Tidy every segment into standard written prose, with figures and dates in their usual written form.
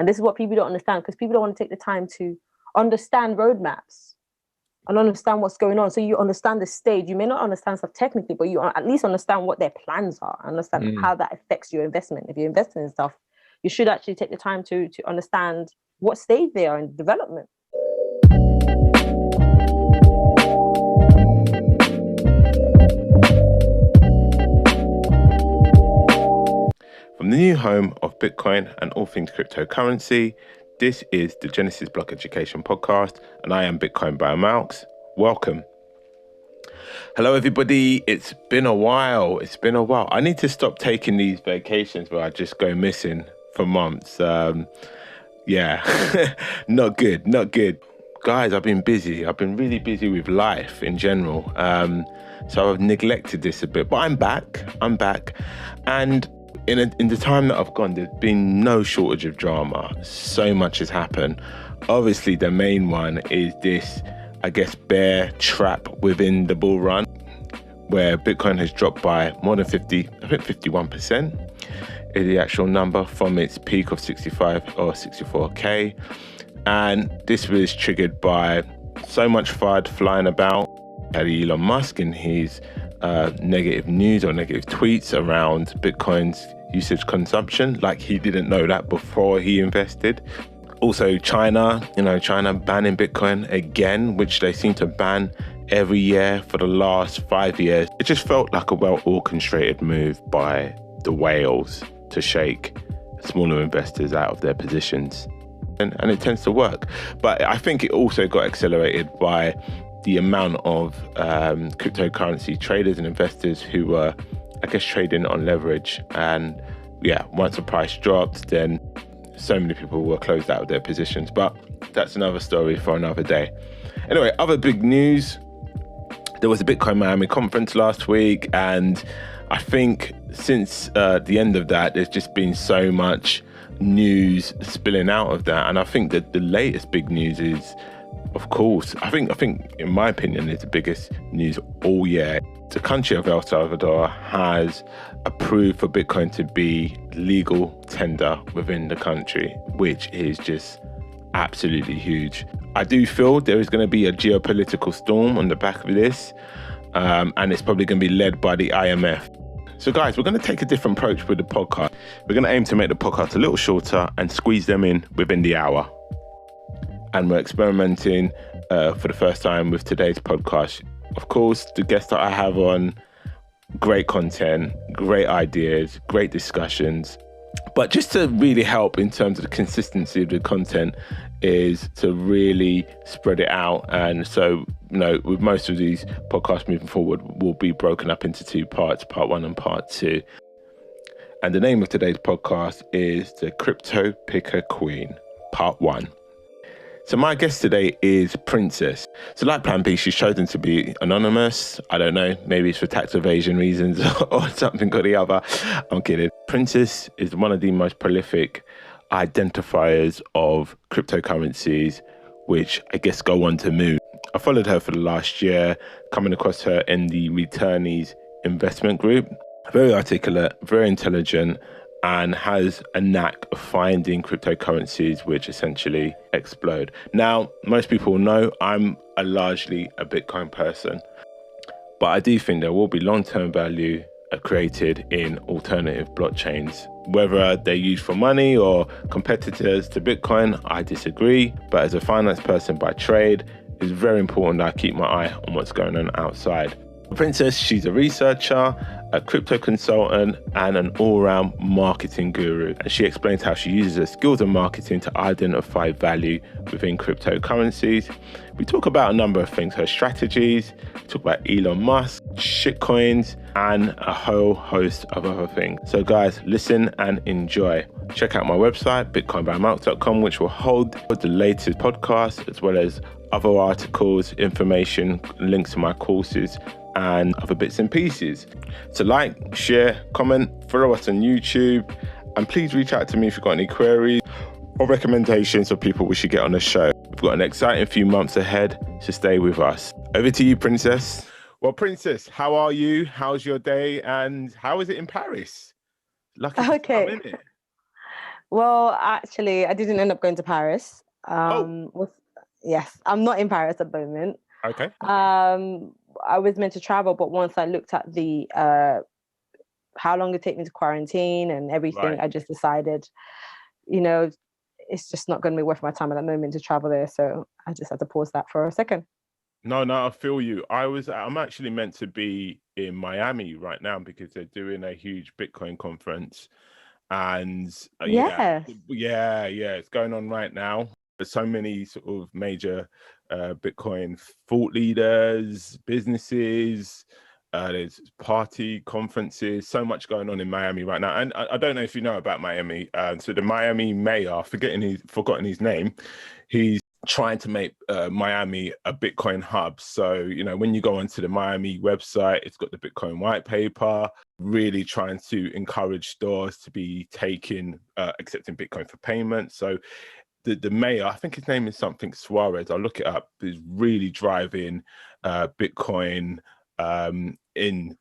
And this is what people don't understand, because people don't want to take the time to understand roadmaps and understand what's going on. So you understand the stage. You may not understand stuff technically, but you at least understand what their plans are, understand how that affects your investment. If you're investing in stuff, you should actually take the time to understand what stage they are in development. From the new home of Bitcoin and all things cryptocurrency, this is the Genesis Block Education Podcast, and I am Bitcoin by Malks. Welcome. Hello, everybody. It's been a while. I need to stop taking these vacations where I just go missing for months. Not good. Guys, I've been busy. I've been really busy with life in general. So I've neglected this a bit, but I'm back. And in the time that I've gone, there's been no shortage of drama. So much has happened. Obviously, the main one is this, bear trap within the bull run, where Bitcoin has dropped by more than 51% is the actual number from its peak of 65 or 64K. And this was triggered by so much FUD flying about. Elon Musk and his negative news or negative tweets around Bitcoin's usage consumption, like he didn't know that before he invested. Also China banning Bitcoin again, which they seem to ban every year for the last 5 years. It just felt like a well-orchestrated move by the whales to shake smaller investors out of their positions. And it tends to work. But I think it also got accelerated by the amount of cryptocurrency traders and investors who were, trading on leverage. And once the price dropped, then so many people were closed out of their positions. But that's another story for another day. Anyway, other big news. There was a Bitcoin Miami conference last week, and I think since the end of that, there's just been so much news spilling out of that. And I think that the latest big news is, of course, I think in my opinion, is the biggest news all year. The country of El Salvador has approved for Bitcoin to be legal tender within the country, which is just absolutely huge. I do feel there is going to be a geopolitical storm on the back of this, and it's probably going to be led by the IMF. So guys, we're going to take a different approach with the podcast. We're going to aim to make the podcast a little shorter and squeeze them in within the hour. And we're experimenting for the first time with today's podcast. Of course, the guests that I have on, great content, great ideas, great discussions. But just to really help in terms of the consistency of the content is to really spread it out. And so, with most of these podcasts moving forward, will be broken up into two parts, part one and part two. And the name of today's podcast is the Crypto Picker Queen, part one. So my guest today is Princess. So like Plan B, she's chosen to be anonymous. I don't know, maybe it's for tax evasion reasons or something or the other. I'm kidding. Princess is one of the most prolific identifiers of cryptocurrencies, which go on to move. I followed her for the last year, coming across her in the Returnees investment group. Very articulate, very intelligent, and has a knack of finding cryptocurrencies which essentially explode. Now, most people know I'm largely a Bitcoin person, but I do think there will be long-term value created in alternative blockchains. Whether they're used for money or competitors to Bitcoin, I disagree. But as a finance person by trade, it's very important that I keep my eye on what's going on outside. Princess, she's a researcher, a crypto consultant, and an all-round marketing guru. And she explains how she uses her skills in marketing to identify value within cryptocurrencies. We talk about a number of things, her strategies, we talk about Elon Musk, shitcoins, and a whole host of other things. So guys, listen and enjoy. Check out my website, bitcoinbymalks.com, which will hold the latest podcasts, as well as other articles, information, links to my courses, and other bits and pieces. So like, share, comment, follow us on YouTube, and please reach out to me if you've got any queries or recommendations of people we should get on the show. We've got an exciting few months ahead, so stay with us. Over to you, Princess. Well, Princess, how are you? How's your day? And how is it in Paris? Lucky to come, innit? Well, actually, I didn't end up going to Paris. Yes, I'm not in Paris at the moment. Okay. I was meant to travel, but once I looked at the how long it take me to quarantine and everything, Right. I just decided, it's just not going to be worth my time at the moment to travel there. So I just had to pause that for a second. No, I feel you. I'm actually meant to be in Miami right now because they're doing a huge Bitcoin conference. And Yes. it's going on right now. There's so many sort of major Bitcoin thought leaders, businesses, there's party conferences, so much going on in Miami right now. And I don't know if you know about Miami. So the Miami mayor, forgotten his name, he's trying to make Miami a Bitcoin hub. So, when you go onto the Miami website, it's got the Bitcoin white paper, really trying to encourage stores to be accepting Bitcoin for payment. So the mayor, I think his name is something Suarez, I'll look it up, is really driving Bitcoin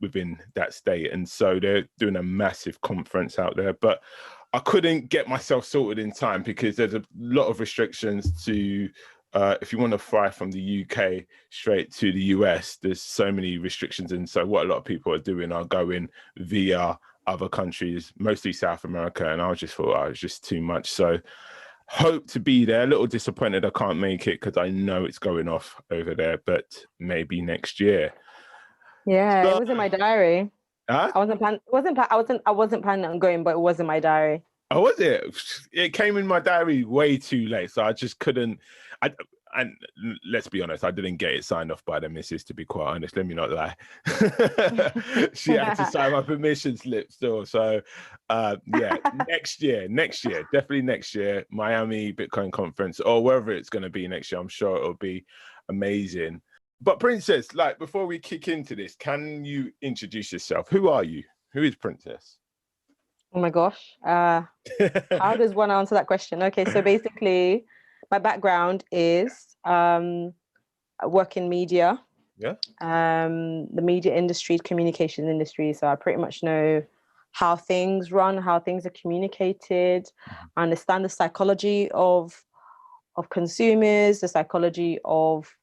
within that state. And so they're doing a massive conference out there. But I couldn't get myself sorted in time because there's a lot of restrictions to if you want to fly from the UK straight to the US, there's so many restrictions. And so what a lot of people are doing are going via other countries, mostly South America. And I just thought, it was just too much. So hope to be there. A little disappointed I can't make it because I know it's going off over there, but maybe next year. Yeah, So, it was in my diary. huh? I wasn't planning on going, but it was in my diary. Oh, was it? It came in my diary way too late, so I just couldn't. And let's be honest, I didn't get it signed off by the missus, to be quite honest. Let me not lie. She had to sign my permission slip still. So, next year, definitely next year, Miami Bitcoin conference or wherever it's going to be next year. I'm sure it'll be amazing. But Princess, before we kick into this, can you introduce yourself? Who are you? Who is Princess? Oh my gosh. How does one answer that question? Okay, so basically, my background is I work in media. Yeah. The media industry, communication industry. So I pretty much know how things run, how things are communicated. I understand the psychology of consumers, the psychology of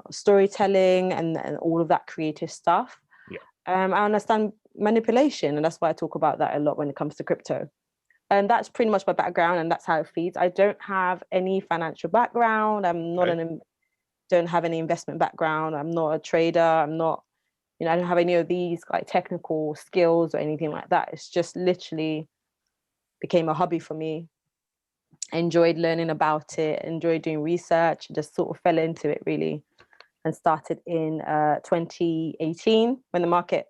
storytelling and all of that creative stuff. Yeah. I understand manipulation, and that's why I talk about that a lot when it comes to crypto. And that's pretty much my background, and that's how it feeds. I don't have any financial background. I'm not don't have any investment background. I'm not a trader. I'm not, I don't have any of these technical skills or anything like that. It's just literally became a hobby for me. I enjoyed learning about it, enjoyed doing research, just sort of fell into it really, and started in 2018 when the market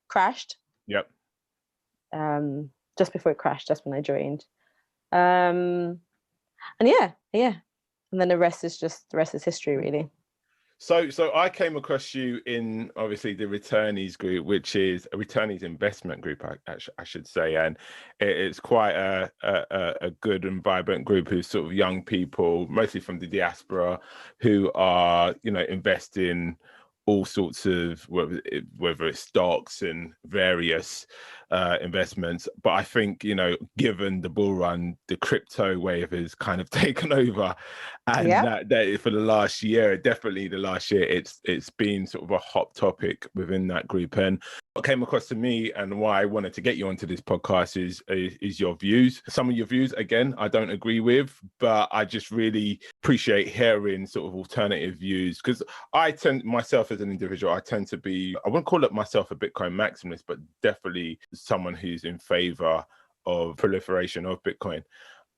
crashed. Yep. Just before it crashed, that's when I joined. And yeah. And then the rest is history, really. So I came across you in obviously the returnees group, which is a returnees investment group, I should say, and it's quite a good and vibrant group who's sort of young people, mostly from the diaspora, who are investing all sorts of whether it's stocks and various investments. But I think given the bull run, the crypto wave has kind of taken over, and that for the last year, it's been sort of a hot topic within that group. And what came across to me and why I wanted to get you onto this podcast is your views. Some of your views, again, I don't agree with, but I just really appreciate hearing sort of alternative views, because I tend myself as an individual, I tend to be, I wouldn't call it myself a Bitcoin maximalist, but definitely someone who's in favor of proliferation of Bitcoin.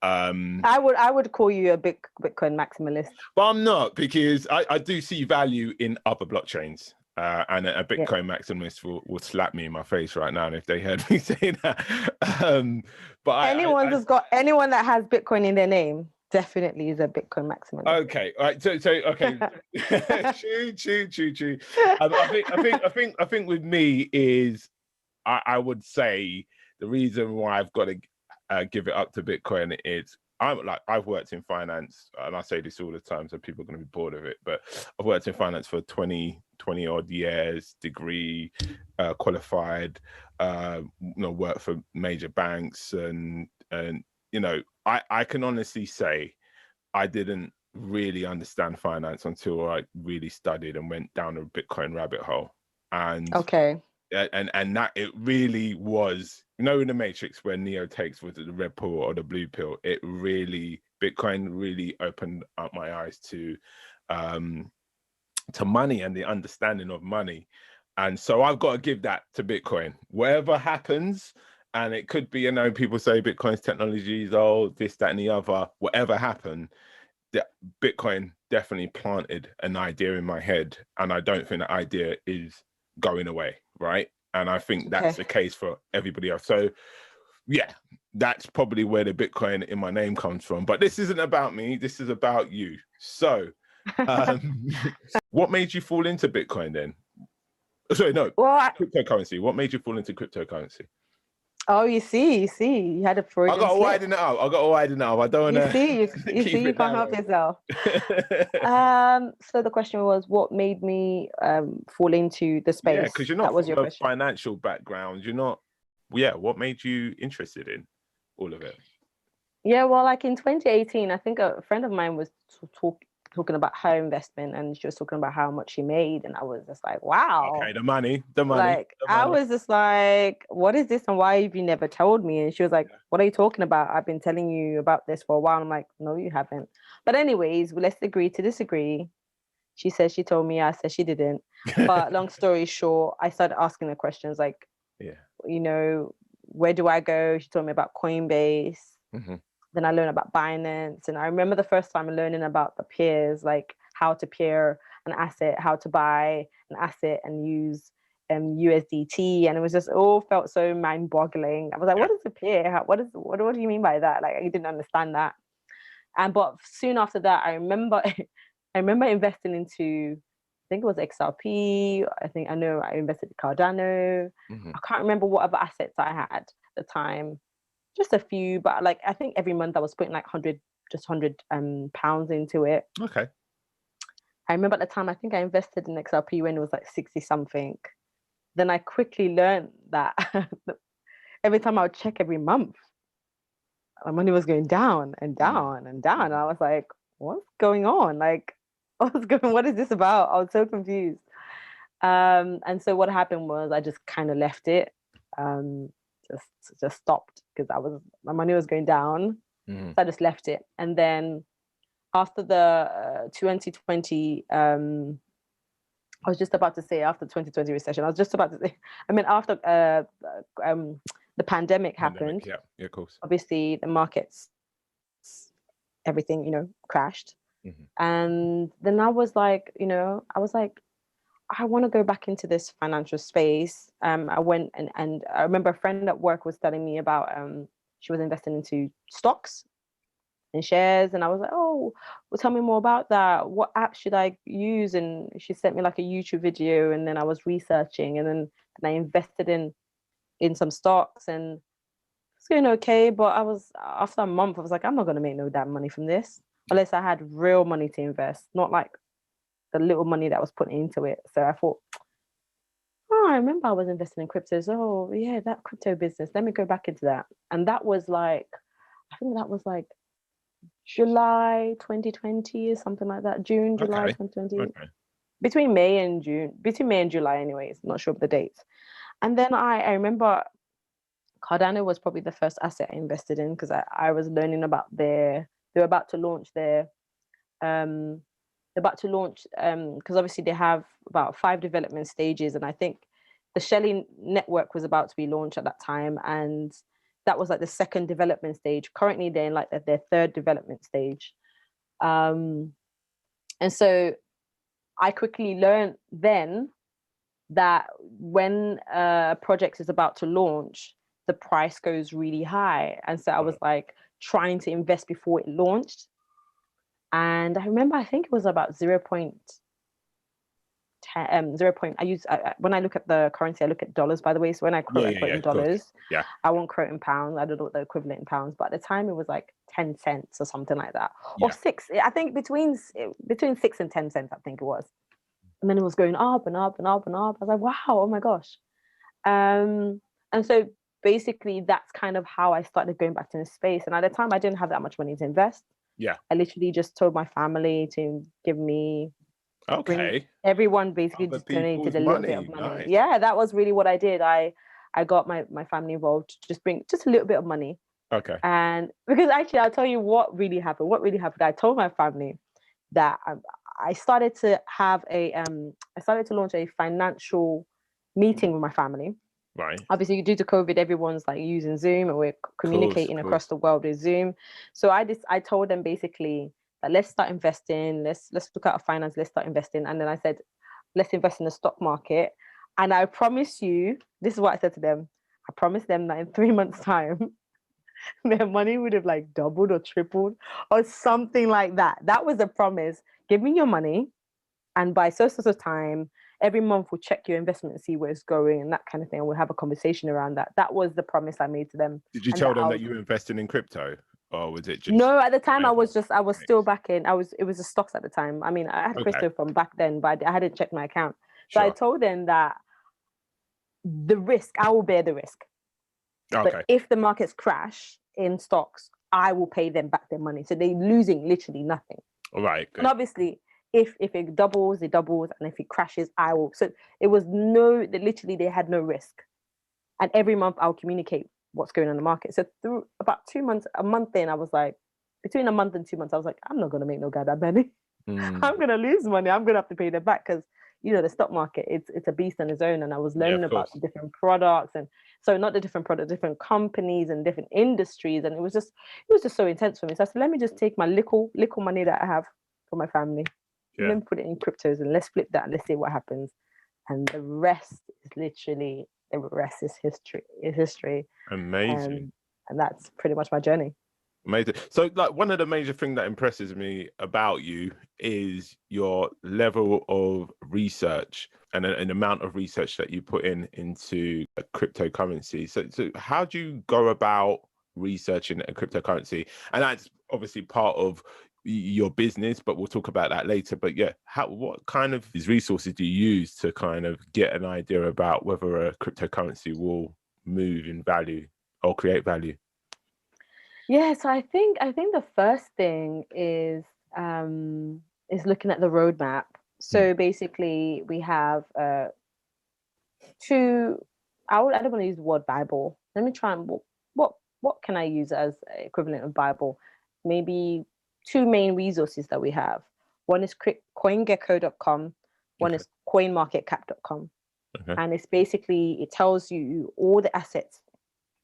I would call you a big Bitcoin maximalist, but I'm not, because I do see value in other blockchains. And a Bitcoin maximalist will slap me in my face right now if they heard me say that. But anyone that has Bitcoin in their name definitely is a Bitcoin maximalist. Okay, all right. So okay. True. I think with me is I would say the reason why I've got to give it up to Bitcoin is I've worked in finance, and I say this all the time, so people are going to be bored of it, but I've worked in finance for 20 odd years, degree, qualified, worked for major banks and you know, I can honestly say I didn't really understand finance until I really studied and went down a Bitcoin rabbit hole. And Okay. and that it really was, you know, in the Matrix where Neo takes was it the red pill or the blue pill, it really, Bitcoin really opened up my eyes to money and the understanding of money. And so I've got to give that to Bitcoin. Whatever happens, and it could be, you know, people say Bitcoin's technology is old, this, that, and the other. Whatever happened, the Bitcoin definitely planted an idea in my head, and I don't think that idea is going away, right? And I think that's the case for everybody else. So yeah, that's probably where the Bitcoin in my name comes from. But this isn't about me. This is about you. So what made you fall into Bitcoin then? Sorry, no, cryptocurrency. What made you fall into cryptocurrency? Oh, you see, you had a Freudian I got to slip. widen it up. I don't want to. You can't help yourself. So the question was, what made me fall into the space? Yeah, because you're not from a financial background. You're not. Yeah, what made you interested in all of it? Yeah, well, like in 2018, I think a friend of mine was talking about her investment, and she was talking about how much she made, and I was just like, wow. Okay, the money. Like, I was just like, what is this, and why have you never told me? And she was like, what are you talking about? I've been telling you about this for a while. I'm like, no, you haven't. But anyways, let's agree to disagree. She says she told me, I said she didn't. But long story short, I started asking her questions like, you know, where do I go? She told me about Coinbase. Then I learned about Binance. And I remember the first time learning about the peers, like how to peer an asset, how to buy an asset and use USDT. And it was just all felt so mind-boggling. I was like, what is a peer? What do you mean by that? Like, I didn't understand that. But soon after that, I remember investing into, I think it was XRP. I know I invested in Cardano. I can't remember what other assets I had at the time. Just a few, but like I think every month I was putting like £100 pounds into it. Okay. I remember at the time I think I invested in XRP when it was like 60 something. Then I quickly learned that every time I would check every month, my money was going down and down and down. And I was like, what's going on? Like, what is this about? I was so confused. And so what happened was I just kind of left it. Just stopped because my money was going down. So I just left it. And then after the 2020, I was just about to say after 2020 recession, I was just about to say, I mean, after the pandemic happened. Yeah, of course. Obviously, the markets, everything, you know, crashed. And then I was like, I want to go back into this financial space. I went and I remember a friend at work was telling me about she was investing into stocks and shares, and I was like, oh, well, tell me more about that. What app should I use? And she sent me like a YouTube video, and then I was researching, and I invested in some stocks, and it's going okay. But after a month, I was like, I'm not going to make no damn money from this unless I had real money to invest, not like the little money that was put into it. So I thought, I remember I was investing in cryptos. Oh yeah, that crypto business. Let me go back into that. And that was like, I think that was like July 2020 or something like that. July 2020. Okay. Between May and July anyways. Not sure of the dates. And then I remember Cardano was probably the first asset I invested in because I was learning about they were about to launch because obviously they have about 5 development stages, and I think the Shelley network was about to be launched at that time, and that was like the 2nd development stage. Currently they're in like their 3rd development stage, and so I quickly learned then that when a project is about to launch, the price goes really high, and so I was like trying to invest before it launched. And I remember, I think it was about 0.10, when I look at the currency, I look at dollars, by the way. So when I quote in dollars, I won't quote in pounds. I don't know what the equivalent in pounds, but at the time it was like 10 cents or something like that, or 6. I think between 6 and 10 cents, I think it was. And then it was going up and up and up and up. I was like, wow, oh my gosh. And so basically that's kind of how I started going back to the space. And at the time, I didn't have that much money to invest. Yeah. I literally just told my family to give me, Okay. everyone basically Other just donated people's a little bit of money. money. Nice. Yeah, that was really what I did. I got my family involved to just bring just a little bit of money. Okay. And because actually, I'll tell you what really happened. What really happened, I told my family that I started to have I started to launch a financial meeting with my family. Right. Obviously, due to COVID, everyone's like using Zoom, and we're communicating across the world with Zoom. So I told them basically that let's start investing. Let's look at our finance. Let's start investing. And then I said, let's invest in the stock market. And I promise you, this is what I said to them. I promised them that in 3 months' time, their money would have like doubled or tripled or something like that. That was the promise. Give me your money, and by so time, every month we'll check your investment and see where it's going and that kind of thing. And we'll have a conversation around that. That was the promise I made to them. Did you tell them that you were investing in crypto, or was it just? No, at the time I was still back in. It was the stocks at the time. I mean, I had crypto from back then, but I hadn't checked my account. So I told them that the risk, I will bear the risk. Okay. But if the markets crash in stocks, I will pay them back their money. So they're losing literally nothing. All right. Good. And obviously, if it doubles, it doubles, and if it crashes, I will. So it was literally they had no risk. And every month I'll communicate what's going on in the market. So through about a month in, I was like, between a month and 2 months, I was like, I'm not gonna make no goddamn money. I'm gonna lose money. I'm gonna have to pay them back because the stock market, it's a beast on its own. And I was learning about the different products, and so not the different products, different companies and different industries. And it was just so intense for me. So I said, let me just take my little money that I have for my family. Yeah. Let me put it in cryptos and let's flip that and let's see what happens. And the rest is history. Amazing. And that's pretty much my journey. Amazing. So like one of the major things that impresses me about you is your level of research and an amount of research that you put into cryptocurrency. So how do you go about researching a cryptocurrency? And that's obviously part of your business, but we'll talk about that later. But yeah, what kind of resources do you use to kind of get an idea about whether a cryptocurrency will move in value or create value? Yeah, so I think the first thing is looking at the roadmap. So basically, we have two. I don't want to use the word Bible. Let me try and what can I use as equivalent of Bible? Maybe two main resources that we have. One is CoinGecko.com. One is CoinMarketCap.com. And it's basically, it tells you all the assets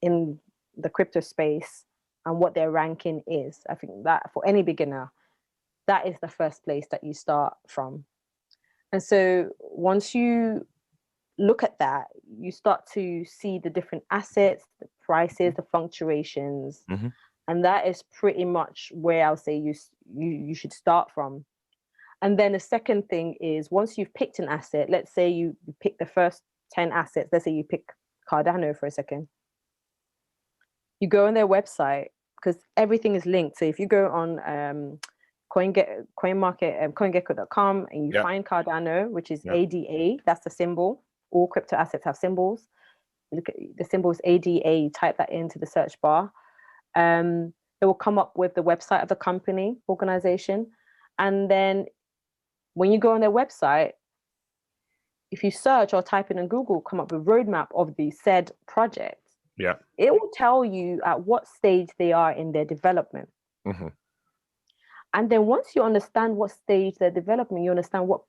in the crypto space and what their ranking is. I think that for any beginner, that is the first place that you start from. And so once you look at that, you start to see the different assets, the prices, the fluctuations. And that is pretty much where I'll say you should start from. And then the second thing is, once you've picked an asset, let's say you pick the first 10 assets. Let's say you pick Cardano for a second. You go on their website because everything is linked. So if you go on CoinGecko.com and you find Cardano, which is ADA, that's the symbol. All crypto assets have symbols. Look at the symbol is ADA. Type that into the search bar. It will come up with the website of the company, organization. And then when you go on their website, if you search or type in Google, come up with roadmap of the said project. Yeah. It will tell you at what stage they are in their development. And then once you understand what stage they're developing, you understand what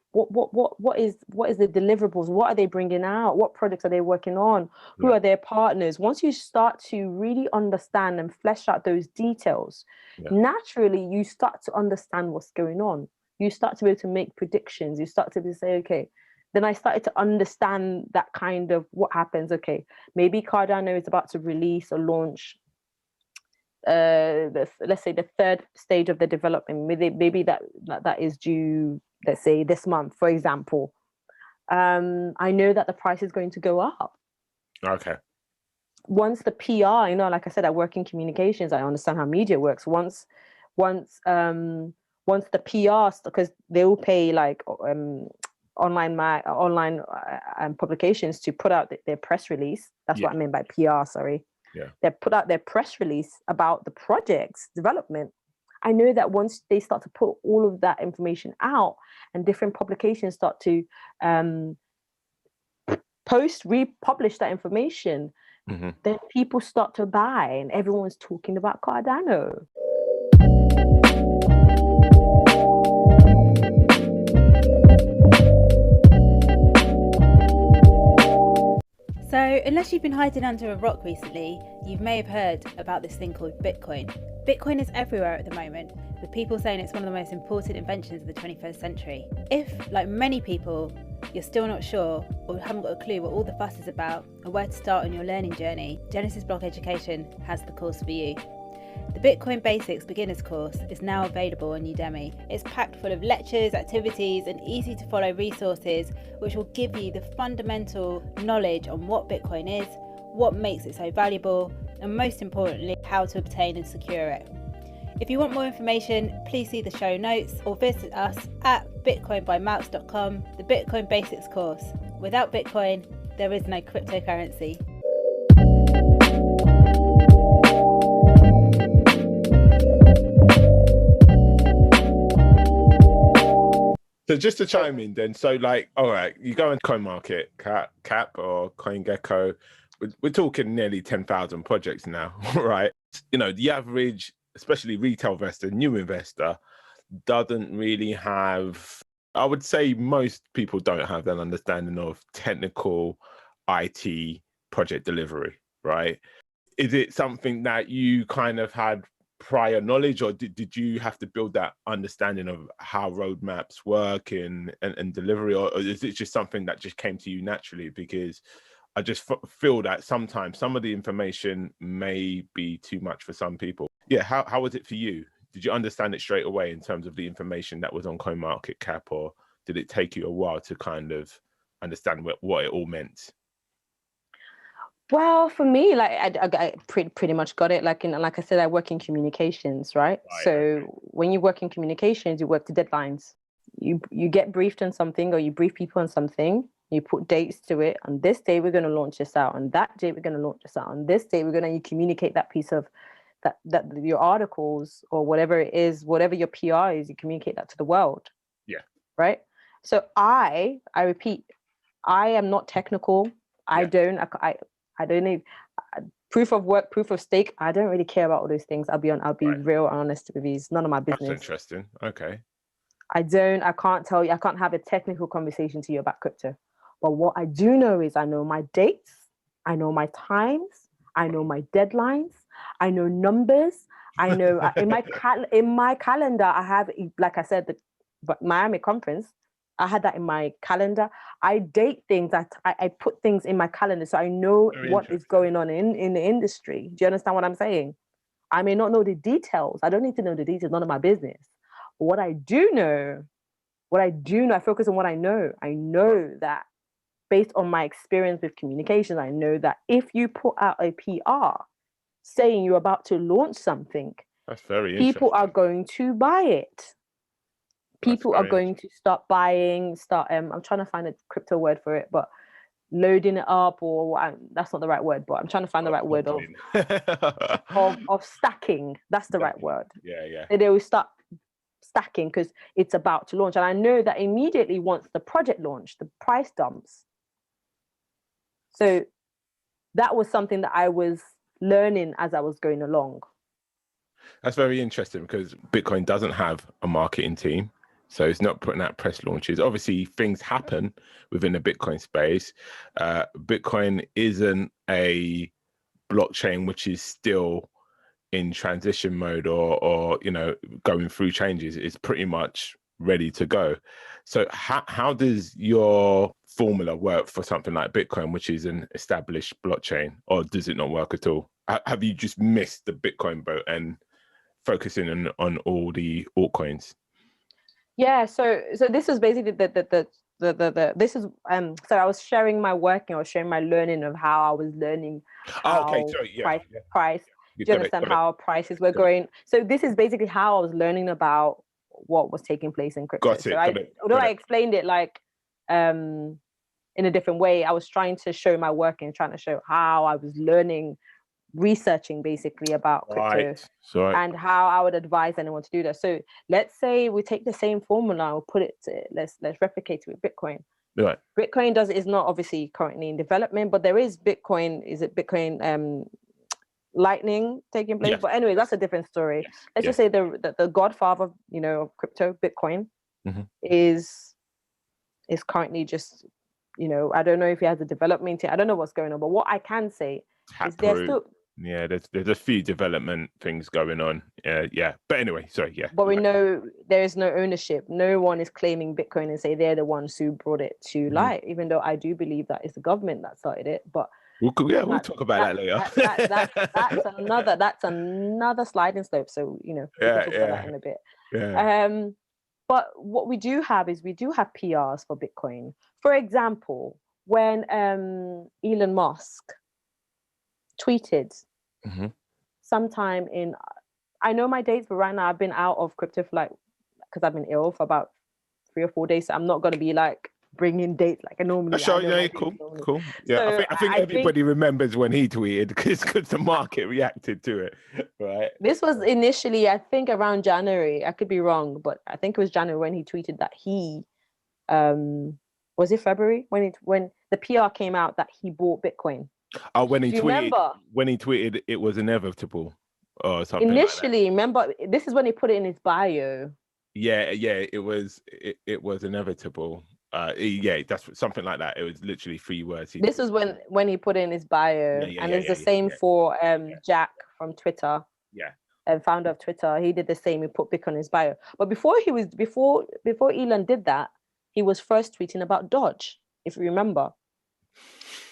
is the deliverables, what are they bringing out, what projects are they working on, who are their partners. Once you start to really understand and flesh out those details, naturally you start to understand what's going on. You start to be able to make predictions. You start to be say, okay. Then I started to understand that kind of what happens. Okay, maybe Cardano is about to release or launch. Let's say the third stage of the development. Maybe that is due. Let's say this month, for example. I know that the price is going to go up. Okay. Once the PR, like I said, I work in communications. I understand how media works. Once the PR, because they will pay like publications to put out their press release. That's what I mean by PR. Sorry. Yeah. They put out their press release about the project's development. I know that once they start to put all of that information out, and different publications start to republish that information, then people start to buy, and everyone's talking about Cardano. So, unless you've been hiding under a rock recently, you may have heard about this thing called Bitcoin. Bitcoin is everywhere at the moment, with people saying it's one of the most important inventions of the 21st century. If, like many people, you're still not sure or haven't got a clue what all the fuss is about or where to start on your learning journey, Genesis Block Education has the course for you. The Bitcoin Basics Beginners course is now available on Udemy. It's packed full of lectures, activities, and easy to follow resources which will give you the fundamental knowledge on what Bitcoin is, what makes it so valuable, and most importantly, how to obtain and secure it. If you want more information, please see the show notes or visit us at bitcoinbymarks.com, the Bitcoin Basics course. Without Bitcoin, there is no cryptocurrency. So just to chime in then, so like, all right, you go on CoinMarketCap or CoinGecko, we're talking nearly 10,000 projects now, right? You know, the average, especially retail investor, new investor, doesn't really have, I would say most people don't have that understanding of technical IT project delivery, right? Is it something that you kind of had prior knowledge, or did you have to build that understanding of how roadmaps work and delivery, or is it just something that just came to you naturally? Because I just feel that sometimes some of the information may be too much for some people. Yeah, how was it for you? Did you understand it straight away in terms of the information that was on CoinMarketCap, or did it take you a while to kind of understand what it all meant? Well, for me, like I pretty much got it. Like I said, I work in communications, right? So when you work in communications, you work to deadlines. You get briefed on something, or you brief people on something. You put dates to it. On this day, we're going to launch this out. On that day, we're going to launch this out. On this day, you communicate that piece of that your articles or whatever it is, whatever your PR is, you communicate that to the world. Yeah. Right. So I repeat, I am not technical. I don't need proof of work, proof of stake. I don't really care about all those things. I'll be real and honest with you. It's none of my business. That's interesting. Okay. I can't tell you, I can't have a technical conversation to you about crypto. But what I do know is I know my dates, I know my times, I know my deadlines, I know numbers. I know in my calendar, I have, like I said, the Miami conference. I had that in my calendar. I date things. I put things in my calendar so I know what is going on in the industry. Do you understand what I'm saying? I may not know the details. I don't need to know the details. None of my business. But what I do know, I focus on what I know. I know that based on my experience with communications, I know that if you put out a PR saying you're about to launch something, that's very people are going to buy it. People are going to start buying, I'm trying to find a crypto word for it, but loading it up, or that's not the right word, but I'm trying to find the right word of stacking. That's the right word. Yeah. They will start stacking because it's about to launch. And I know that immediately once the project launched, the price dumps. So that was something that I was learning as I was going along. That's very interesting because Bitcoin doesn't have a marketing team. So it's not putting out press launches. Obviously, things happen within the Bitcoin space. Bitcoin isn't a blockchain which is still in transition mode or going through changes. It's pretty much ready to go. So how does your formula work for something like Bitcoin, which is an established blockchain, or does it not work at all? Have you just missed the Bitcoin boat and focusing on all the altcoins? Yeah, so this is basically this is so I was sharing my working, I was sharing my learning of how I was learning price. Do you understand how prices were going? So this is basically how I was learning about what was taking place in crypto. I explained it like in a different way. I was trying to show my work and trying to show how I was learning, researching basically about crypto and how I would advise anyone to do that. So let's say we take the same formula, we'll put it to, let's replicate it with Bitcoin. Right. Bitcoin is not obviously currently in development, but there is Bitcoin. Is it Bitcoin Lightning taking place? Yes. But anyway, that's a different story. Yes. Let's just say the godfather, of crypto, Bitcoin, is currently just, I don't know if he has a development team. I don't know what's going on, but what I can say is there's still there's a few development things going on. But anyway, sorry. But we know there is no ownership. No one is claiming Bitcoin and say they're the ones who brought it to light, even though I do believe that it's the government that started it. But we'll talk about that later. That's another sliding slope. So we can talk about that in a bit. Yeah. But what we do have is PRs for Bitcoin. For example, when Elon Musk tweeted sometime in, I know my dates, but right now I've been out of crypto for because I've been ill for about 3 or 4 days. So I'm not going to be bringing dates like I normally. Sure, cool. Yeah, so I think everybody remembers when he tweeted because the market reacted to it, right? This was initially, I think, around January. I could be wrong, but I think it was January when he tweeted that he, was it February when the PR came out that he bought Bitcoin. Oh, when he tweeted it was inevitable or something. Initially, remember, this is when he put it in his bio. Yeah, it was inevitable. That's something like that. It was literally 3 words. This was when he put in his bio, and it's the same for Jack from Twitter. And founder of Twitter, he did the same. He put Bitcoin in his bio. But before Elon did that, he was first tweeting about Dodge, if you remember.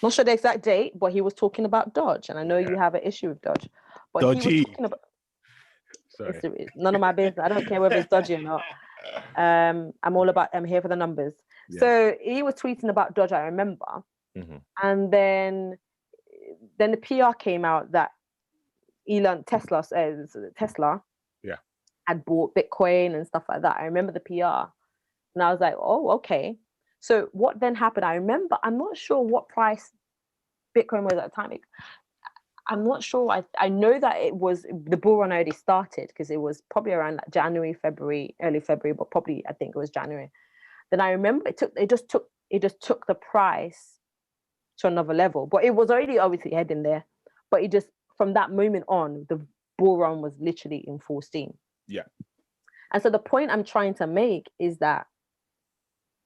Not sure the exact date, but he was talking about Dodge, and I know you have an issue with Dodge. But dodgy. He was talking about. Sorry. It's none of my business. I don't care whether it's dodgy or not. I'm here for the numbers. Yeah. So he was tweeting about Dodge, I remember. And then the PR came out that Tesla had bought Bitcoin and stuff like that. I remember the PR. And I was like, oh, okay. So what then happened? I remember, I'm not sure what price Bitcoin was at the time. I'm not sure. I know that it was, the bull run already started because it was probably around January, February, early February, but probably I think it was January. Then I remember it just took the price to another level, but it was already obviously heading there. But it just, from that moment on, the bull run was literally in full steam. Yeah. And so the point I'm trying to make is that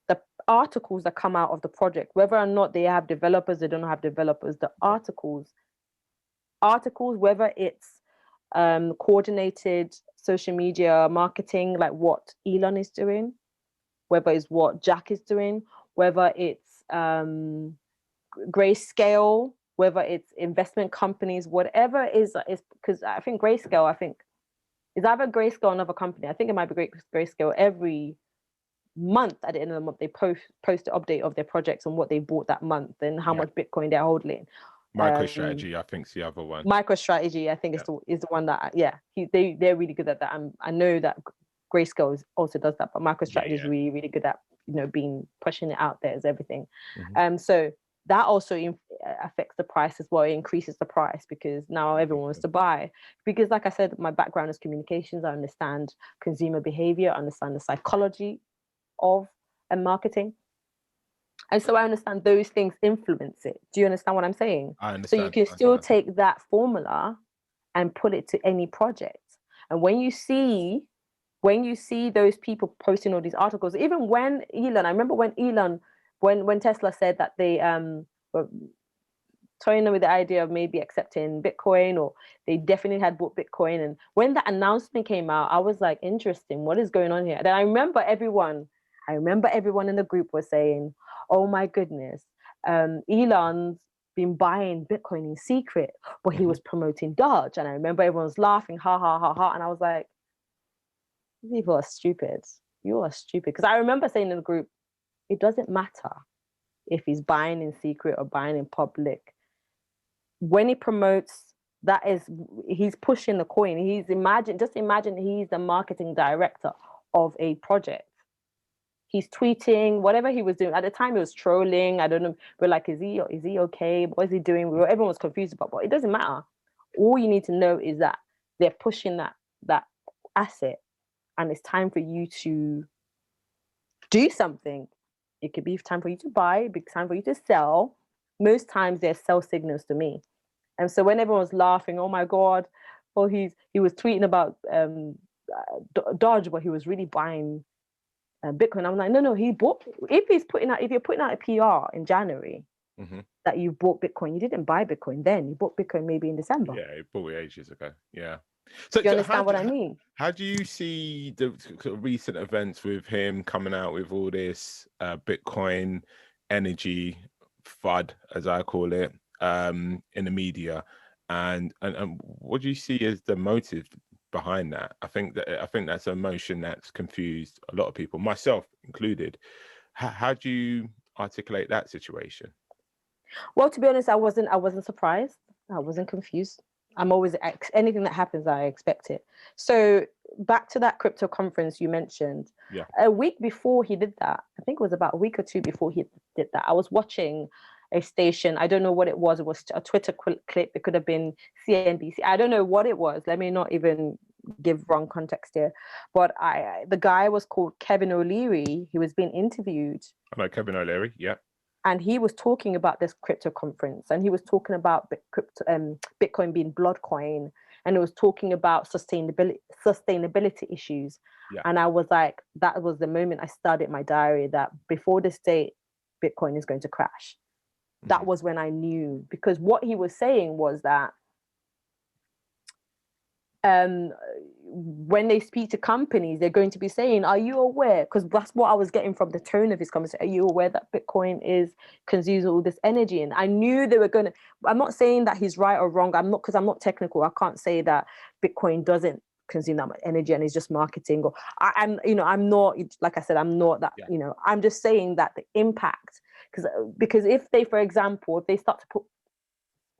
the articles that come out of the project, whether or not they have developers, they don't have developers, the articles, whether it's coordinated social media marketing, like what Elon is doing, whether it's what Jack is doing, whether it's Grayscale, whether it's investment companies, whatever is because I think Grayscale, is either Grayscale or another company. I think it might be Grayscale. Every month at the end of the month, they post an update of their projects and what they bought that month and how much Bitcoin they're holding. MicroStrategy, I think, is the other one. MicroStrategy, I think, is the one that, they're really good at that. I know that Grayscale also does that, but MicroStrategy is really, really good at, pushing it out there as everything. So that also affects the price as well. It increases the price because now everyone wants to buy. Because like I said, my background is communications. I understand consumer behavior, I understand the psychology of marketing. And so I understand those things influence it. Do you understand what I'm saying? I understand. So you can still take that formula and put it to any project. And when you see those people posting all these articles, even when Elon, I remember when Tesla said that they were toying with the idea of maybe accepting Bitcoin, or they definitely had bought Bitcoin. And when that announcement came out, I was like, interesting, what is going on here? Then I remember everyone in the group was saying, oh my goodness, Elon's been buying Bitcoin in secret, but he was promoting Dodge. And I remember everyone was laughing, ha, ha, ha, ha. And I was like, people are stupid. You are stupid. Because I remember saying in the group, it doesn't matter if he's buying in secret or buying in public. When he promotes, he's pushing the coin. Just imagine he's the marketing director of a project. he's tweeting, whatever he was doing. At the time, he was trolling. I don't know. We're like, is he okay? What is he doing? Everyone was confused about, but it doesn't matter. All you need to know is that they're pushing that asset, and it's time for you to do something. It could be time for you to buy, it could be time for you to sell. Most times they're sell signals to me. And so when everyone's laughing, oh my God, well, he was tweeting about Dodge, but he was really buying Bitcoin. I'm like, no, he bought. If you're putting out a PR in January that you bought Bitcoin, you didn't buy Bitcoin then. You bought Bitcoin maybe in December. Yeah, you bought it ages ago. Yeah. So do you understand what I mean? How do you see the sort of recent events with him coming out with all this Bitcoin energy FUD, as I call it, in the media, and what do you see as the motive behind that? I think that's a emotion that's confused a lot of people, myself included. How do you articulate that situation? Well, to be honest, I wasn't surprised. I wasn't confused. I'm always anything that happens, I expect it. So back to that crypto conference you mentioned. Yeah. A week before he did that, I think it was about a week or two before he did that, I was watching a station. I don't know what it was. It was a Twitter clip. It could have been CNBC. I don't know what it was. Let me not even give wrong context here. But the guy was called Kevin O'Leary. He was being interviewed. I know Kevin O'Leary. Yeah. And he was talking about this crypto conference, and he was talking about Bitcoin being blood coin, and it was talking about sustainability issues. Yeah. And I was like, that was the moment I started my diary that before this date, Bitcoin is going to crash. That was when I knew, because what he was saying was that when they speak to companies, they're going to be saying, are you aware? Because that's what I was getting from the tone of his conversation. Are you aware that Bitcoin consumes all this energy? And I knew they were going to, I'm not saying that he's right or wrong. Because I'm not technical. I can't say that Bitcoin doesn't consume that much energy and it's just marketing. Or I'm not, like I said, I'm not that, I'm just saying that the impact, because if they, for example, if they start to put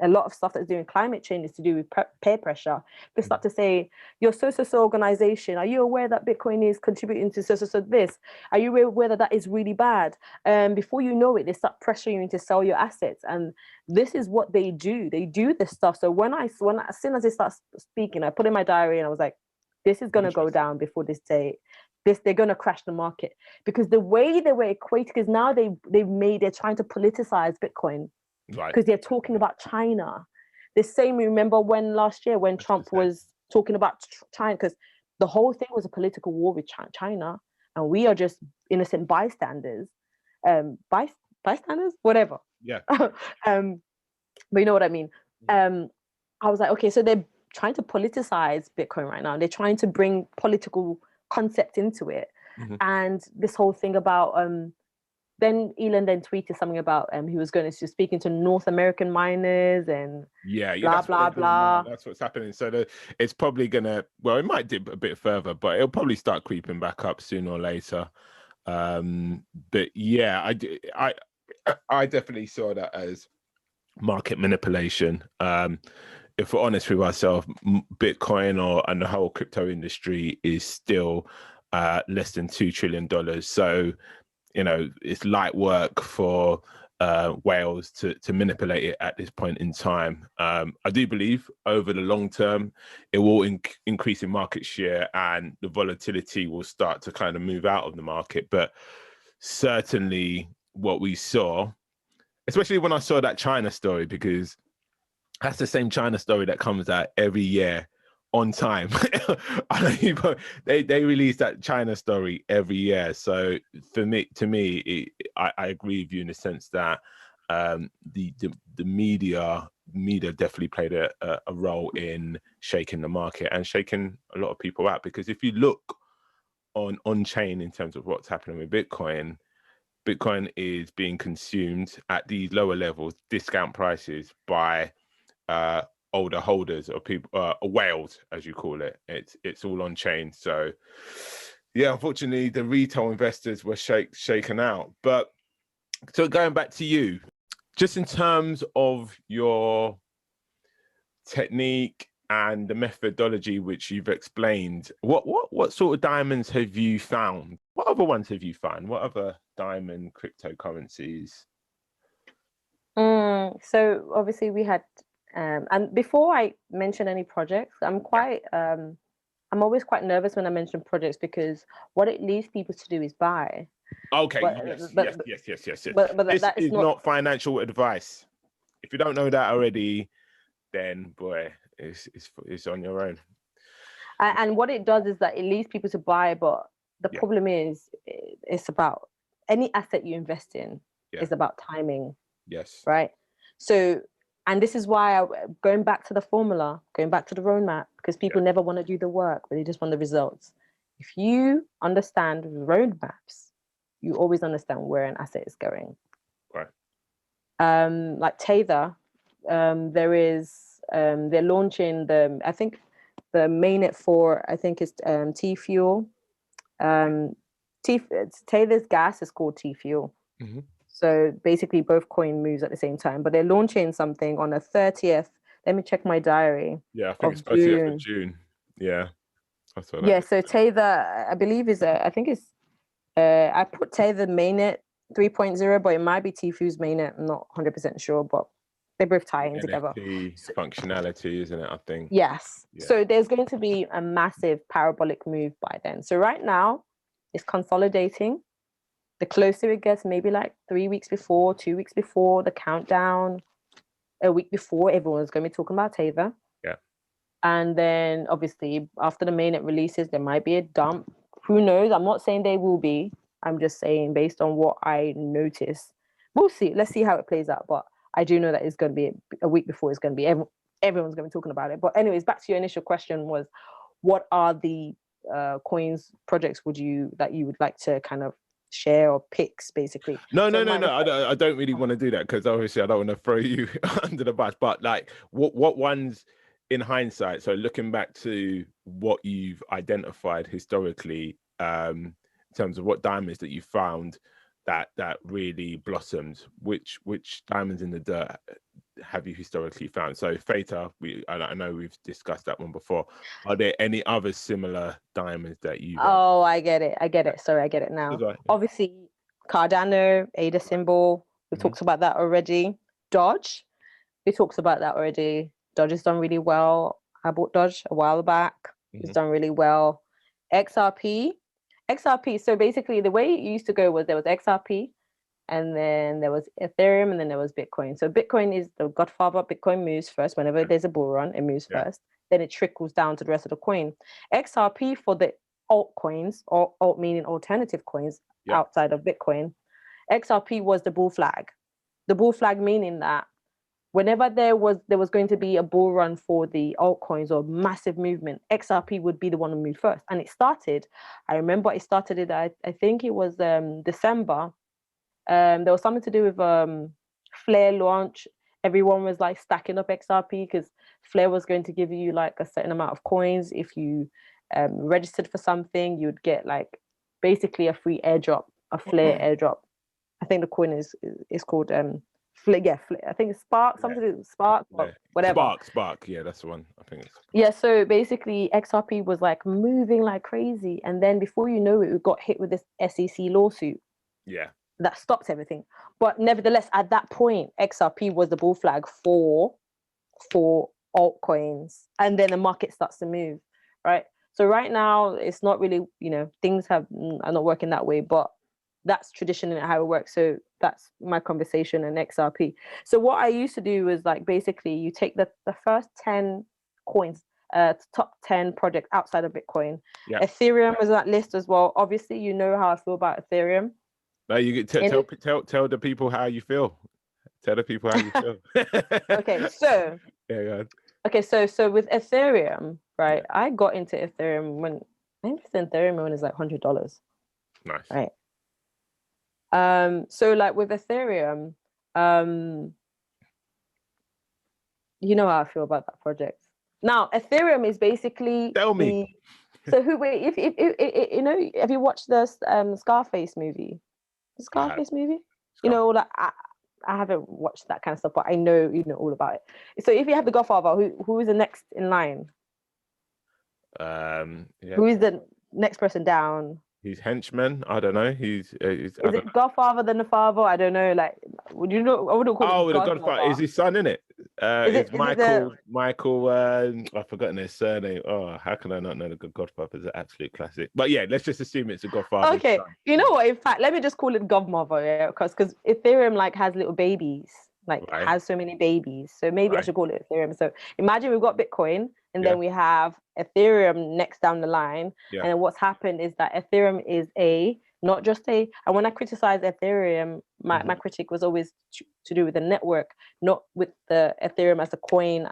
a lot of stuff that's doing climate change is to do with peer pressure. They start to say, your so organization, are you aware that Bitcoin is contributing to so this? Are you aware that is really bad? Before you know it, they start pressuring you to sell your assets. And this is what they do. They do this stuff. So as soon as they start speaking, I put in my diary and I was like, this is going to go down before this day. They're going to crash the market, because the way they were equating, because now they're trying to politicize Bitcoin. Right. Because they're talking about China. The same, remember when last year when Trump was talking about China, because the whole thing was a political war with China, and we are just innocent bystanders. Bystanders? Whatever. Yeah. But you know what I mean? I was like, okay, so they're trying to politicize Bitcoin right now. They're trying to bring political concepts into it. And this whole thing about then Elon then tweeted something about he was going to speaking to North American miners and blah blah. That's what's happening. So it's probably gonna, well, it might dip a bit further, but it'll probably start creeping back up sooner or later. But yeah, I definitely saw that as market manipulation. If we're honest with ourselves, Bitcoin and the whole crypto industry is still less than $2 trillion. So it's light work for whales to manipulate it at this point in time. I do believe over the long term, it will increase in market share and the volatility will start to kind of move out of the market. But certainly what we saw, especially when I saw that China story, because that's the same China story that comes out every year on time. They release that China story every year. So to me, I agree with you in the sense that the media definitely played a role in shaking the market and shaking a lot of people out. Because if you look on chain in terms of what's happening with Bitcoin is being consumed at these lower levels, discount prices by older holders or people, whales, as you call it. It's all on chain. So yeah, unfortunately the retail investors were shaken out. But so going back to you, just in terms of your technique and the methodology which you've explained, what sort of diamonds have you found? What other ones have you found? What other diamond cryptocurrencies? So obviously we had, and before I mention any projects, I'm always quite nervous when I mention projects because what it leads people to do is buy. Okay, But, yes. But This that is not financial advice. If you don't know that already, then boy, it's on your own. And what it does is that it leads people to buy, but the problem is it's about any asset you invest in is about timing. Yes. Right. So, and this is why going back to the formula, going back to the roadmap, because people never want to do the work, but they just want the results. If you understand roadmaps, you always understand where an asset is going. Right. Like Tether, they're launching I think the mainnet for, I think it's T Fuel. Tether's gas is called T Fuel. Mm-hmm. So basically both coin moves at the same time, but they're launching something on the 30th. Let me check my diary. Yeah, I think it's 30th of June. Yeah. So Tether, I believe I put Tether mainnet 3.0, but it might be Tfu's mainnet. I'm not 100% sure, but they both tie in together. Functionality, isn't it? I think. Yes. Yeah. So there's going to be a massive parabolic move by then. So right now it's consolidating. The closer it gets, maybe like 3 weeks before, 2 weeks before, the countdown, a week before, everyone's going to be talking about Tether. Yeah. And then obviously after the mainnet releases, there might be a dump. Who knows? I'm not saying they will be. I'm just saying based on what I notice. We'll see. Let's see how it plays out. But I do know that it's going to be a week before. It's going to be everyone's going to be talking about it. But anyways, back to your initial question was, what are the coins projects that you would like to kind of share or picks basically? No. I don't really want to do that because obviously I don't want to throw you under the bus. But like, what ones in hindsight? So looking back to what you've identified historically, in terms of what diamonds that you found that really blossomed, which diamonds in the dirt have you historically found? So Theta, I know we've discussed that one before. Are there any other similar diamonds that you? Oh, I get it. Sorry, I get it now. Right. Obviously, Cardano, ADA symbol. We talked about that already. Dodge, we talked about that already. Dodge has done really well. I bought Dodge a while back. It's done really well. XRP. So basically, the way it used to go was there was XRP, and then there was Ethereum, and then there was Bitcoin. So Bitcoin is the godfather. Bitcoin moves first. Whenever there's a bull run, it moves first. Then it trickles down to the rest of the coin. XRP for the altcoins, or alt meaning alternative coins outside of Bitcoin. XRP was the bull flag. The bull flag meaning that whenever there was going to be a bull run for the altcoins or massive movement, XRP would be the one to move first. And I remember it started I think it was December. There was something to do with Flare launch. Everyone was like stacking up XRP because Flare was going to give you like a certain amount of coins. If you registered for something, you'd get like basically a free airdrop, a Flare airdrop. I think the coin is called Flare. I think it's Spark, something to do with Spark, or whatever. Spark. Yeah, that's the one. I think it's. Yeah, so basically XRP was like moving like crazy, and then before you know it, we got hit with this SEC lawsuit. Yeah. That stopped everything. But nevertheless, at that point, XRP was the bull flag for altcoins. And then the market starts to move, right? So right now, it's not really, things are not working that way, but that's traditionally how it works. So that's my conversation and XRP. So what I used to do was like, basically you take the first 10 coins, top 10 projects outside of Bitcoin. Yeah. Ethereum was on that list as well. Obviously, you know how I feel about Ethereum. No, you get tell the people how you feel. Tell the people how you feel. Okay, so yeah, go ahead. Okay, so with Ethereum, right? Yeah. I got into Ethereum when it was like $100. Nice. Right. So like with Ethereum, you know how I feel about that project. Now, Ethereum is basically tell me. If have you watched the Scarface movie? The Scarface movie? Like I haven't watched that kind of stuff, but I know all about it. So if you have the Godfather, who is the next in line? Yeah. Who is the next person down? his henchman. I don't know. Is it Godfather than the father? I don't know. Like, would you know? I wouldn't call Oh, it the Godmother. Godfather is his son, isn't it? It's Michael. I've forgotten his surname. Oh, how can I not know the Godfather? Is an absolute classic. But yeah, let's just assume it's a Godfather. Okay, you know what? In fact, let me just call it Godmother, yeah, because Ethereum like has little babies, like has so many babies. So maybe I should call it Ethereum. So imagine we've got Bitcoin, and then we have Ethereum next down the line. And then what's happened is that Ethereum is not just and when I criticize Ethereum, my critique was always to do with the network, not with the Ethereum as a coin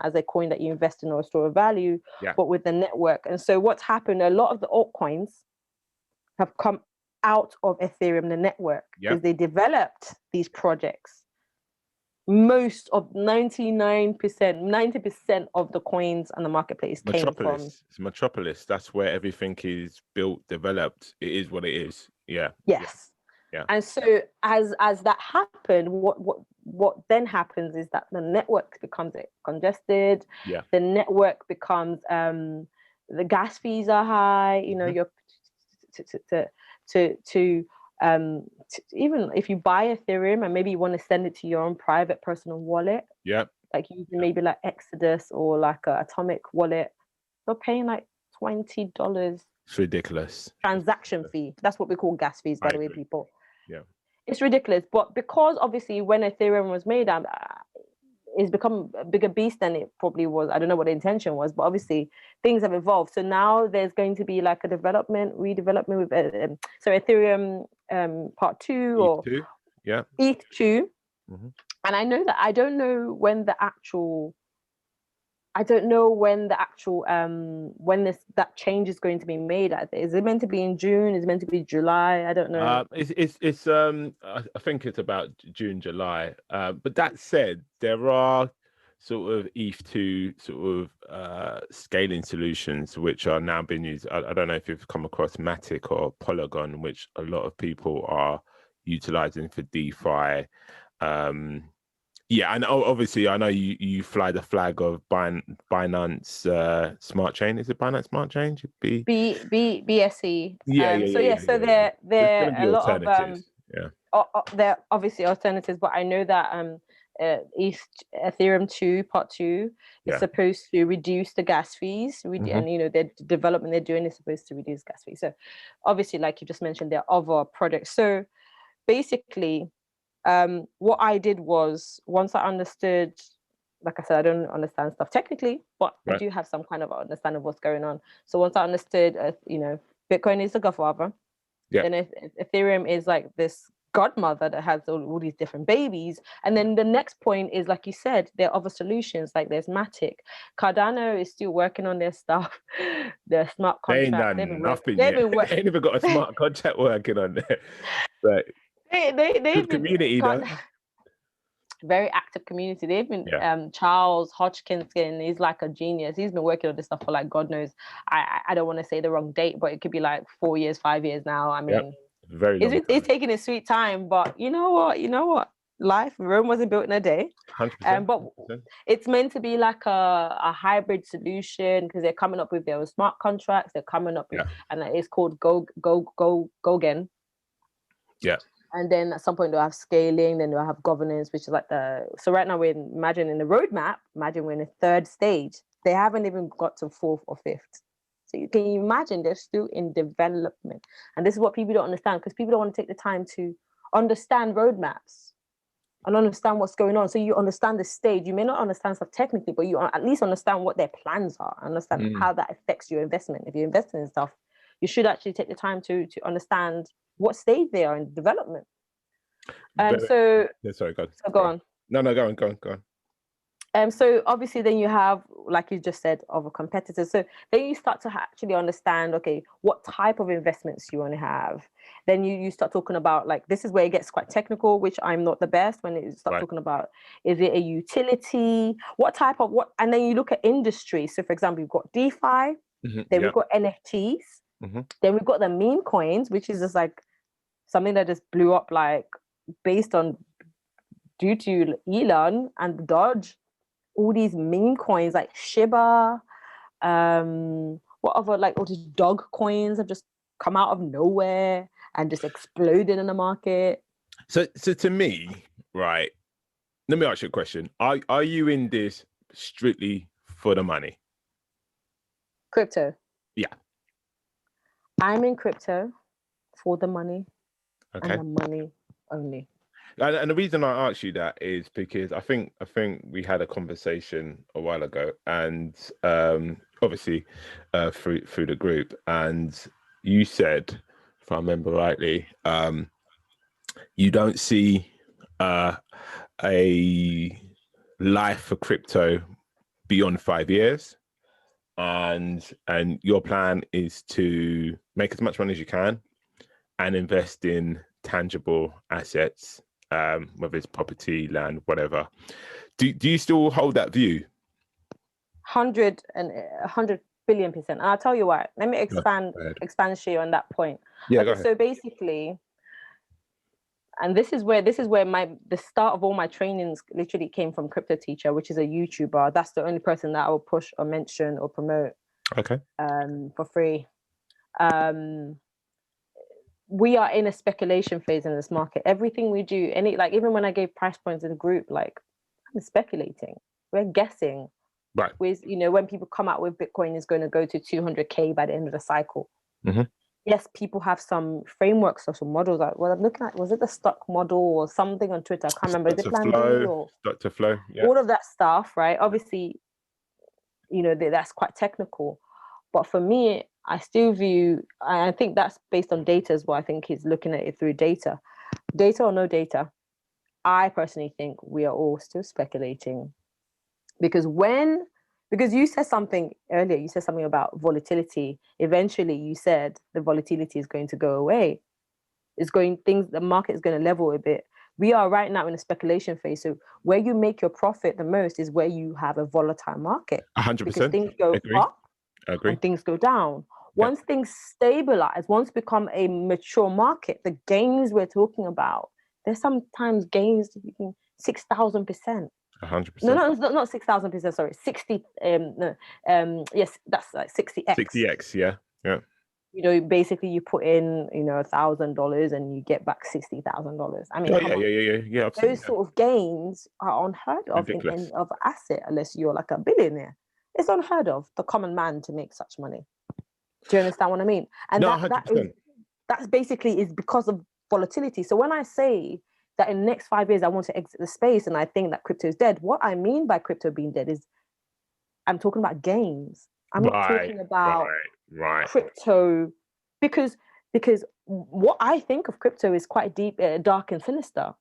that you invest in or a store of value, but with the network. And so what's happened, a lot of the altcoins have come out of Ethereum, the network, because they developed these projects. Most of 90% of the coins on the marketplace came from... It's Metropolis. That's where everything is built, developed. It is what it is. Yeah. Yes. Yeah. And so as that happened, what then happens is that the network becomes congested. Yeah. The network becomes the gas fees are high. You know, you're even if you buy Ethereum and maybe you want to send it to your own private personal wallet, like using maybe like Exodus or like a Atomic wallet, you're paying like $20. It's ridiculous. Transaction fee. That's what we call gas fees, by the way, people. Yeah, it's ridiculous. But because obviously when Ethereum was made, it's become a bigger beast than it probably was. I don't know what the intention was, but obviously things have evolved. So now there's going to be like a redevelopment with Ethereum part 2 or ETH 2. And I know that I don't know when the actual that change is going to be made. Is it meant to be in June? Is it meant to be July? I don't know. It's I think it's about June, July. But that said, there are sort of ETH2 sort of scaling solutions which are now being used. I don't know if you've come across Matic or Polygon, which a lot of people are utilizing for DeFi. Yeah, and obviously I know you fly the flag of Binance Smart Chain. Is it Binance Smart Chain? BSC. So there are a lot of there are obviously alternatives, but I know that Ethereum 2 part 2 is supposed to reduce the gas fees, and you know the development they're doing is supposed to reduce gas fees. So obviously, like you just mentioned, there are other projects. So basically, what I did was, once I understood, like I said, I don't understand stuff technically, but I do have some kind of understanding of what's going on. So once I understood, you know, Bitcoin is the godfather. Then Ethereum is like this godmother that has all these different babies. And then the next point is, like you said, there are other solutions. Like there's Matic. Cardano is still working on their stuff. Their smart contracts. They ain't even got a smart contract working on there. Right. They've community, very active community. They've been Charles Hodgkinson, he's like a genius. He's been working on this stuff for like God knows. I don't want to say the wrong date, but it could be like 4 years, 5 years now. I mean, very long it's taking its sweet time, but you know what? Rome wasn't built in a day. 100%. But it's meant to be like a hybrid solution, because they're coming up with their own smart contracts. They're coming up with, and it's called Gogen. Yeah. And then at some point they'll have scaling, then they'll have governance, which is like so right now we're in the roadmap, we're in the third stage. They haven't even got to fourth or fifth. So you can imagine they're still in development. And this is what people don't understand, because people don't want to take the time to understand roadmaps and understand what's going on. So you understand the stage. You may not understand stuff technically, but you at least understand what their plans are, understand how that affects your investment. If you're investing in stuff, you should actually take the time to understand what stage they are in development. Sorry, go on. No, go on. So obviously then you have, like you just said, other competitors. So then you start to actually understand, okay, what type of investments you want to have. Then you start talking about, like, this is where it gets quite technical, which I'm not the best when you start talking about, is it a utility? And then you look at industry. So for example, you've got DeFi, then we've got NFTs. Then we've got the meme coins, which is just like something that just blew up, like due to Elon and the Dodge. All these meme coins like Shiba, what other, like all these dog coins have just come out of nowhere and just exploded in the market. So to me, right, let me ask you a question. Are you in this strictly for the money? Crypto. Yeah. I'm in crypto for the money. Okay. And the money only. And the reason I asked you that is because I think we had a conversation a while ago, and obviously through the group, and you said, if I remember rightly, you don't see a life for crypto beyond 5 years, and your plan is to make as much money as you can and invest in tangible assets, whether it's property, land, whatever. Do you still hold that view? 100 billion%. And I'll tell you why. Let me expand you on that point. Yeah, okay, so basically, and this is where the start of all my trainings literally came from Crypto Teacher, which is a YouTuber. That's the only person that I will push or mention or promote for free. We are in a speculation phase in this market. Everything we do, even when I gave price points in the group, like, I'm speculating. We're guessing. Right. With, when people come out with Bitcoin is going to go to 200K by the end of the cycle. Mm-hmm. Yes, people have some frameworks or some models. What I'm looking at, was it the stock model or something on Twitter? I can't remember. Is it Plan B or Dr. Flow? Yeah. All of that stuff, right? Obviously, that's quite technical. But for me, I still view, I think that's based on data as well. I think he's looking at it through data. Data or no data, I personally think we are all still speculating. Because you said something earlier, you said something about volatility. Eventually, you said the volatility is going to go away. The market is going to level a bit. We are right now in a speculation phase. So where you make your profit the most is where you have a volatile market. 100%. Because things go up and things go down. Once things stabilize, once become a mature market, the gains we're talking about, there's sometimes gains 6,000%. 100%. No, not 6,000%. Sorry, 60. Yes, that's like 60x. 60x, yeah. Basically, you put in, $1,000 and you get back $60,000. I mean, yeah. Those sort of gains are unheard of in of asset, unless you're like a billionaire. It's unheard of the common man to make such money. Do you understand what I mean? And no, that's basically is because of volatility. So when I say that in the next 5 years I want to exit the space and I think that crypto is dead, what I mean by crypto being dead is I'm talking about gains. I'm not talking about crypto because what I think of crypto is quite deep, dark and sinister.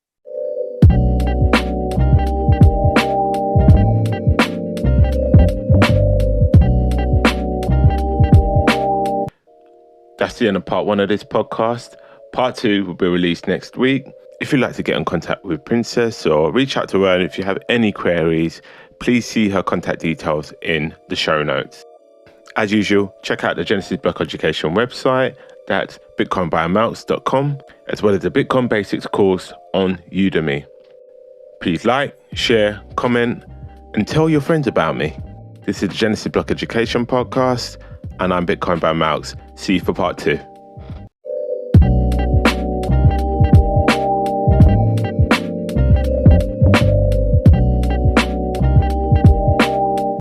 That's the end of part 1 of this podcast. Part 2 will be released next week. If you'd like to get in contact with Princess or reach out to her, and if you have any queries, please see her contact details in the show notes. As usual, check out the Genesis Block Education website. That's bitcoinbymalks.com, as well as the Bitcoin Basics course on Udemy. Please like, share, comment, and tell your friends about me. This is the Genesis Block Education podcast, and I'm Bitcoin by Malks. See you for part 2.